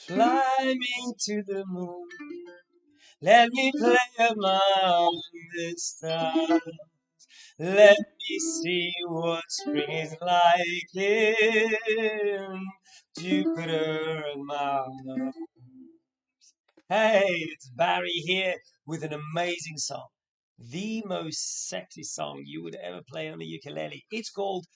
Fly me to the moon, let me play among the stars. Let me see what spring is like in Jupiter and Mars. Hey, it's Barry here with an amazing song. The most sexy song you would ever play on the ukulele. It's called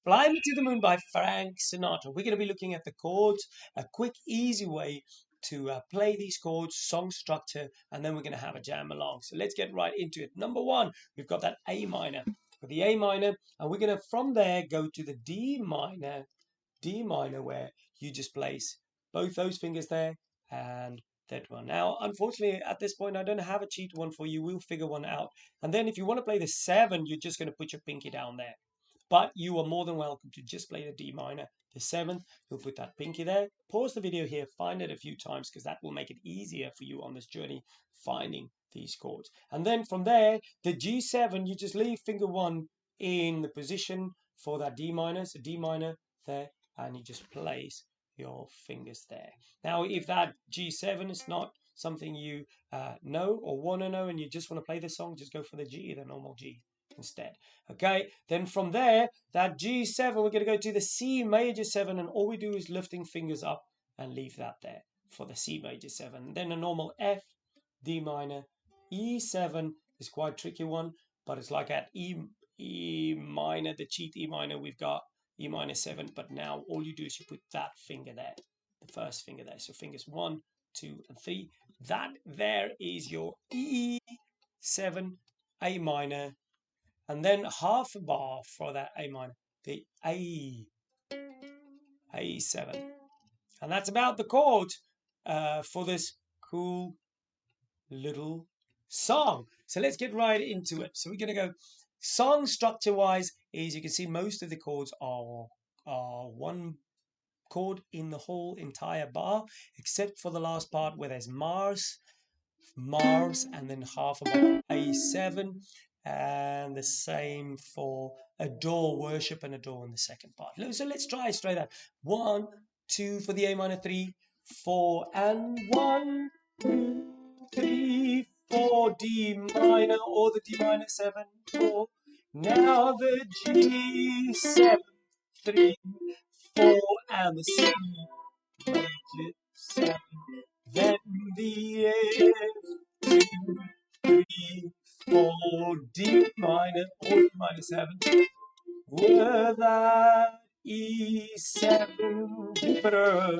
Fly Me to the Moon by Frank Sinatra. We're going to be looking at the chords, a quick, easy way to play these chords, song structure, and then we're going to have a jam along. So let's get right into it. Number one, we've got that A minor. With the A minor, and we're going to from there go to the D minor where you just place both those fingers there and that one. Now, unfortunately, at this point, I don't have a cheat one for you. We'll figure one out. And then if you want to play the 7, you're just going to put your pinky down there. But you are more than welcome to just play the D minor, the 7th. You'll put that pinky there. Pause the video here, find it a few times because that will make it easier for you on this journey finding these chords. And then from there, the G7, you just leave finger 1 in the position for that D minor. So D minor there, and you just place your fingers there. Now, if that G7 is not something you know or want to know and you just want to play the song, just go for the G, the normal G instead. Okay, then from there, that G7, we're going to go to the C major 7, and all we do is lifting fingers up and leave that there for the C major 7. Then a normal F, D minor, E7 is quite a tricky one, but it's like at E minor, the cheat E minor, we've got E minor 7, but now all you do is you put that finger there, the first finger there. So fingers 1, 2, and 3. That there is your E7, A minor, and then half a bar for that A minor, the A7. And that's about the chord for this cool little song. So let's get right into it. So we're going to go song structure wise. As you can see, most of the chords are one chord in the whole entire bar, except for the last part where there's Mars, and then half a bar A7, and the same for adore, worship, and adore in the second part. So let's try straight out. 1, 2 for the A minor, 3, 4, and 1, 2, 3, 4, D minor, or the D minor 7, 4. Now the G7, 3, 4, and the C major 7. Then the F, 2, 3, 4, D minor, or D minor 7. With that E7, Jupiter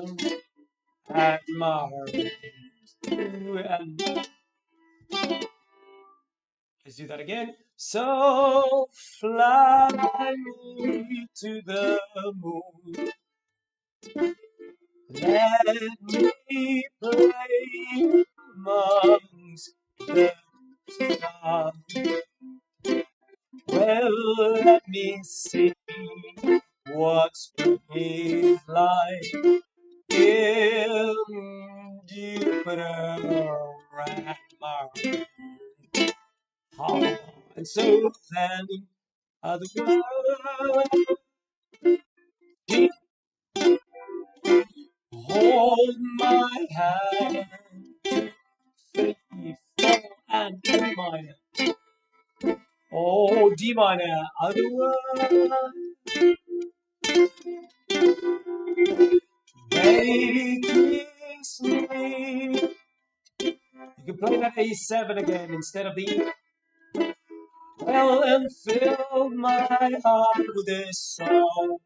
and Mars. And let's do that again. So fly me to the moon. Let me play amongst the stars. Well, let me see what spring is like in Jupiter and Mars. Oh, and so then other world, hold my hand, 2, 3, 4, and D minor. Oh, D minor, other world. Baby, kiss me. You can play that A7 again instead of the E. Well, and fill my heart with this song.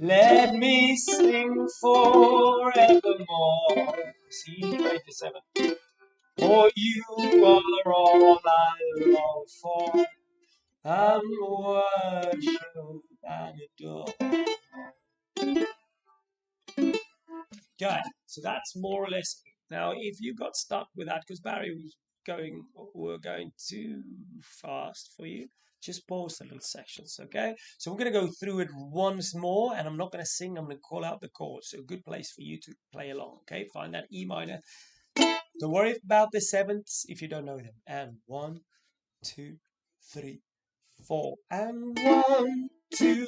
Let me sing forevermore. C major 7. For you are all I long for, and worship and adore. Okay, so that's more or less it. Now, if you got stuck with that, because Barry was we're going too fast for you, just pause the little sections, okay? So we're going to go through it once more, and I'm not going to sing, I'm going to call out the chords. So a good place for you to play along, okay? Find that E minor. Don't worry about the 7ths if you don't know them. And 1, 2, 3, 4, and 1, 2,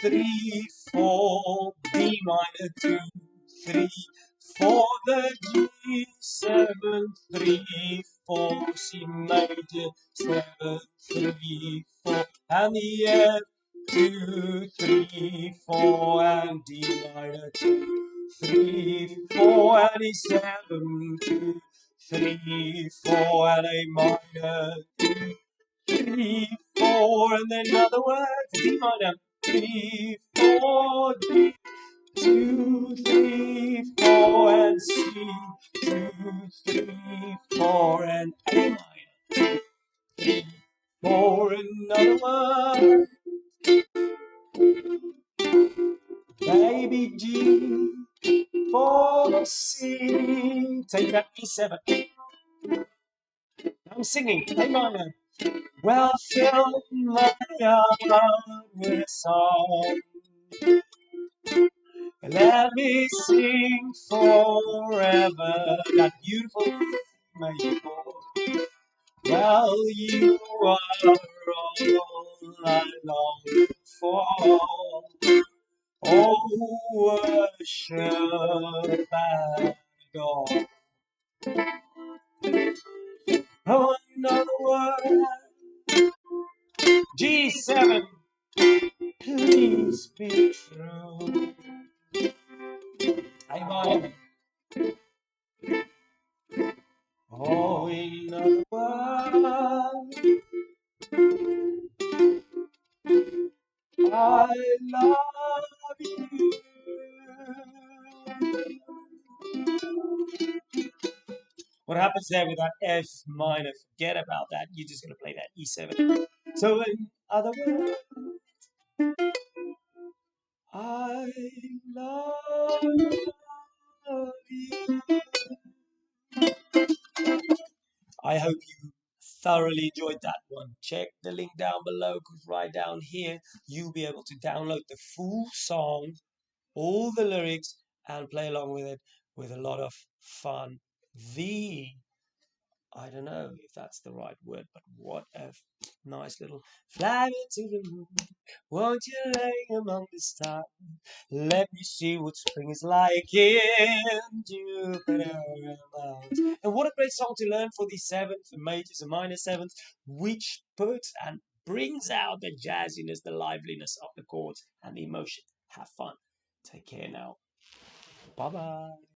3, 4, D minor, 2, 3, 4, the G7, 3, 4, C major, 7, 3, 4, and the F, 2, 3, 4, and D minor, 2, 3, 4, and E7, 2, 3, 4, and A minor, 2, 3, 4, and then other words, D minor, 3, 4, D, 2, 3, 4, and C, 2, 3, 4, and A minor, 3, 4, another word, baby G, 4, C, take that E7, I'm singing, A minor, well, fill my heart with a song. Let me sing forever that beautiful major chord. Well, you are all I long for. Oh, worship and adore. Oh, another word, G7, please be true. I oh, another word, I love you. What happens there with that F minor? Forget about that. You're just going to play that E7. So, in other words, I love you. I hope you thoroughly enjoyed that one. Check the link down below, because right down here you'll be able to download the full song, all the lyrics, and play along with it with a lot of fun. I don't know if that's the right word, but what a nice little fly me to the moon. Won't you lay among the stars? Let me see what spring is like in Jupiter. And what a great song to learn for the seventh, the majors and minor seventh, which puts and brings out the jazziness, the liveliness of the chords and the emotion. Have fun. Take care now. Bye bye.